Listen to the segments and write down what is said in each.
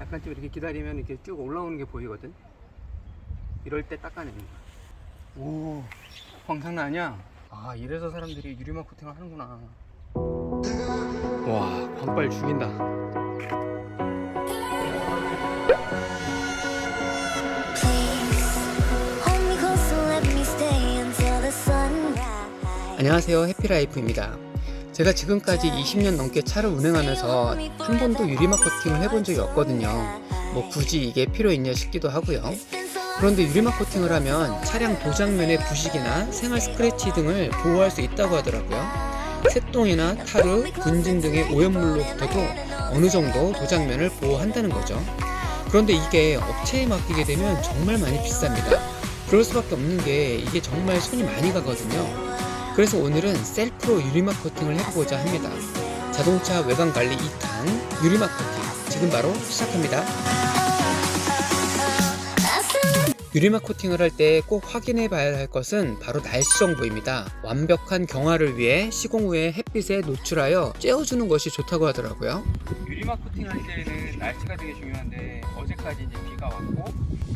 약간 좀 이렇게 기다리면 이렇게 쭉 올라오는 게 보이거든. 이럴 때 닦아내는 거야. 오, 장난 아니야? 아, 이래서 사람들이 유리막 코팅을 하는구나. 와, 광빨 죽인다. 안녕하세요, 해피라이프입니다. 제가 지금까지 20년 넘게 차를 운행하면서 한 번도 유리막 코팅을 해본 적이 없거든요. 뭐 굳이 이게 필요 있냐 싶기도 하고요. 그런데 유리막 코팅을 하면 차량 도장면의 부식이나 생활 스크래치 등을 보호할 수 있다고 하더라고요. 새똥이나 타르, 분진 등의 오염물로부터도 어느 정도 도장면을 보호한다는 거죠. 그런데 이게 업체에 맡기게 되면 정말 많이 비쌉니다. 그럴 수밖에 없는 게 이게 정말 손이 많이 가거든요. 그래서 오늘은 셀프로 유리막 코팅을 해보고자 합니다. 자동차 외관 관리 2탄 유리막 코팅 지금 바로 시작합니다. 유리막 코팅을 할 때 꼭 확인해 봐야 할 것은 바로 날씨 정보입니다. 완벽한 경화를 위해 시공 후에 햇빛에 노출하여 쬐어주는 것이 좋다고 하더라고요. 유리막 코팅할 때는 날씨가 되게 중요한데 어제까지 이제 비가 왔고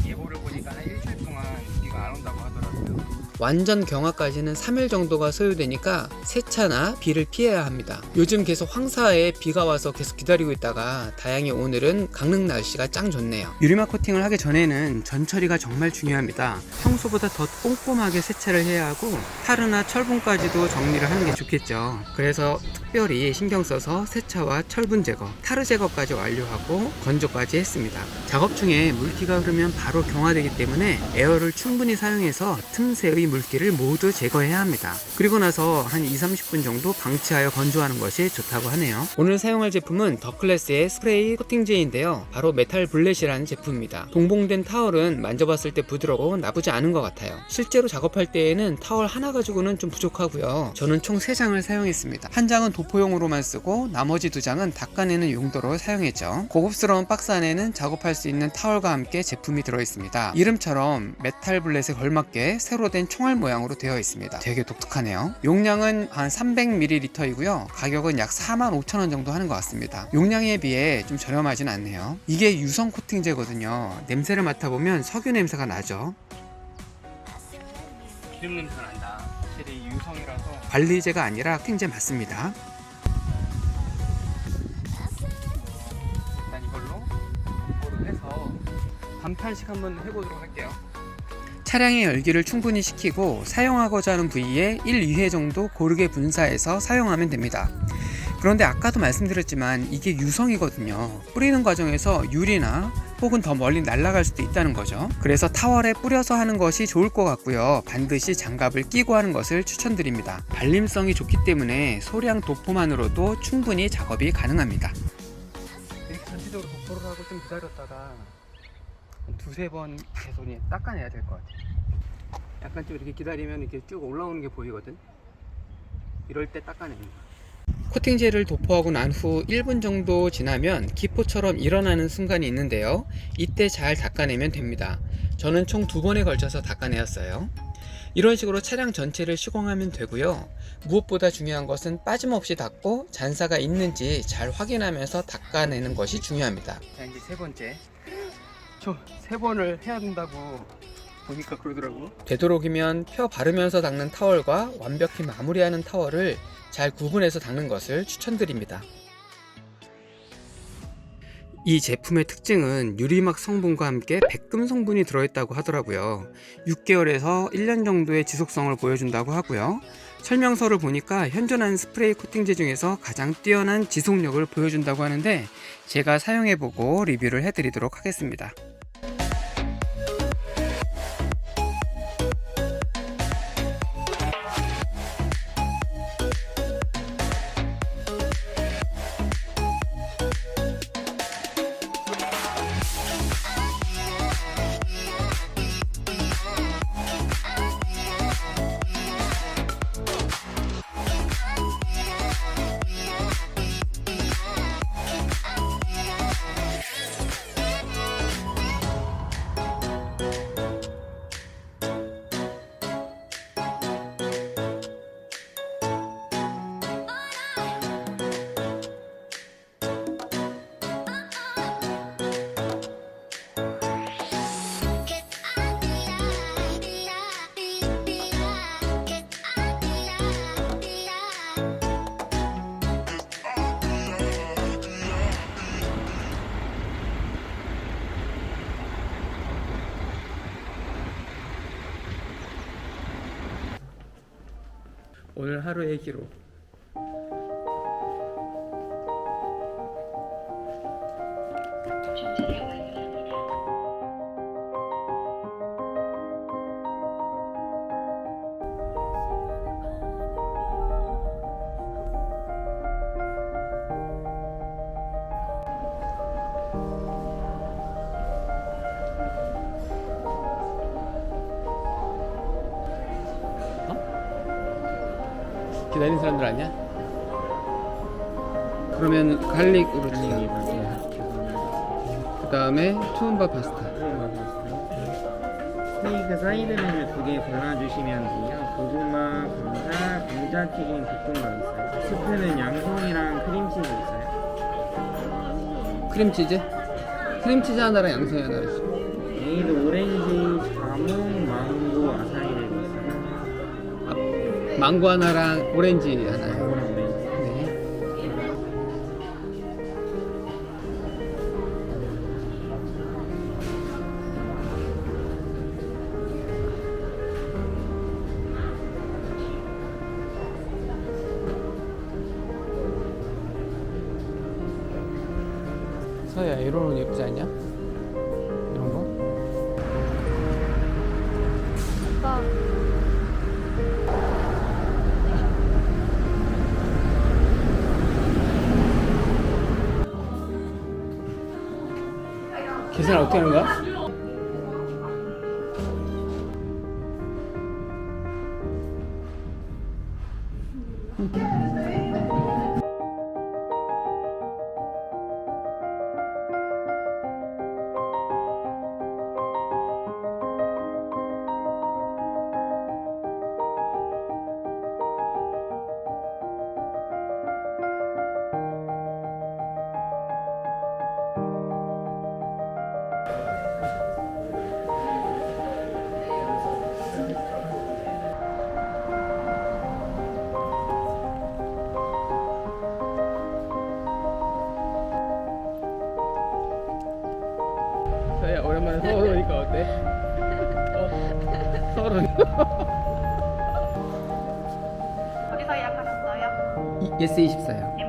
예보를 보니까 한 일주일 동안 비가 안 온다고 하더라고요. 완전 경화까지는 3일 정도가 소요되니까 세차나 비를 피해야 합니다. 요즘 계속 황사에 비가 와서 계속 기다리고 있다가 다행히 오늘은 강릉 날씨가 짱 좋네요. 유리막 코팅을 하기 전에는 전처리가 정말 중요합니다. 평소보다 더 꼼꼼하게 세차를 해야 하고 타르나 철분까지도 정리를 하는 게 좋겠죠. 그래서 특별히 신경 써서 세차와 철분 제거, 타르 제거까지 완료하고 건조까지 했습니다. 작업 중에 물기가 흐르면 바로 경화되기 때문에 에어를 충분히 사용해서 틈새의 물기를 모두 제거해야 합니다. 그리고 나서 한 2-30분 정도 방치하여 건조하는 것이 좋다고 하네요. 오늘 사용할 제품은 더클래스의 스프레이 코팅제인데요. 바로 메탈 블렛이라는 제품입니다. 동봉된 타월은 만져봤을 때 부드럽고 나쁘지 않은 것 같아요. 실제로 작업할 때에는 타월 하나 가지고는 좀 부족하고요. 저는 총 3장을 사용했습니다. 한 장은 도포용으로만 쓰고 나머지 2장은 닦아내는 용도로 사용했죠. 고급스러운 박스 안에는 작업할 수 있는 타월과 함께 제품이 들어있습니다. 이름처럼 메탈 블렛에 걸맞게 새로 된 총알 모양으로 되어 있습니다. 되게 독특하네요. 용량은 한 300ml이고요. 가격은 약 45,000원 정도 하는 것 같습니다. 용량에 비해 좀 저렴하진 않네요. 이게 유성 코팅제거든요. 냄새를 맡아보면 석유 냄새가 나죠. 기름 냄새가 난다. 확실히 유성이라서 관리제가 아니라 코팅제 맞습니다. 일단 이걸로 도포를 해서 반판씩 한번 해보도록 할게요. 차량의 열기를 충분히 식히고 사용하고자 하는 부위에 1-2회 정도 고르게 분사해서 사용하면 됩니다. 그런데 아까도 말씀드렸지만 이게 유성이거든요. 뿌리는 과정에서 유리나 혹은 더 멀리 날아갈 수도 있다는 거죠. 그래서 타월에 뿌려서 하는 것이 좋을 것 같고요. 반드시 장갑을 끼고 하는 것을 추천드립니다. 발림성이 좋기 때문에 소량 도포만으로도 충분히 작업이 가능합니다. 이렇게 전체적으로 도포를 하고 좀 기다렸다가 2-3번 계속 닦아내야 될 것 같아요. 약간 좀 이렇게 기다리면 이렇게 쭉 올라오는 게 보이거든. 이럴 때 닦아내는 거야. 코팅제를 도포하고 난 후 1분 정도 지나면 기포처럼 일어나는 순간이 있는데요. 이때 잘 닦아내면 됩니다. 저는 총 2번에 걸쳐서 닦아내었어요. 이런 식으로 차량 전체를 시공하면 되고요. 무엇보다 중요한 것은 빠짐없이 닦고 잔사가 있는지 잘 확인하면서 닦아내는 것이 중요합니다. 자, 이제 3번째. 저 3번을 해야 된다고 보니까 그러더라고. 되도록이면 펴 바르면서 닦는 타월과 완벽히 마무리하는 타월을 잘 구분해서 닦는 것을 추천드립니다. 이 제품의 특징은 유리막 성분과 함께 백금 성분이 들어있다고 하더라고요. 6개월에서 1년 정도의 지속성을 보여준다고 하고요. 설명서를 보니까 현존하는 스프레이 코팅제 중에서 가장 뛰어난 지속력을 보여준다고 하는데 제가 사용해보고 리뷰를 해드리도록 하겠습니다. 오늘 하루의 기록. 준비가 완료합니다. 기다리는 사람들 아니야? 그러면 갈릭으로 주세요. 그 다음에 투움바 파스타. 스테이크 사이드 메뉴 2개 골라주시면 돼요. 고구마, 감자, 감자튀김 볶음밥 있어요. 스프는 양송이랑 크림치즈 있어요. 크림치즈? 크림치즈 하나랑 양송이 하나 있어. 메이드 오렌지, 자몽, 망고, 아사이베리 있어요. 망고 하나랑 오렌지 하나요. 망고랑 오렌지. 네. 서야 이런 옷 예쁘지 않냐? 이런 거? 오빠 계산 어떻게 하는 거야? 서야 오랜만에 서울 오니까 어때? 서울 오니까 어디서 예약하셨어요? 예스 24요.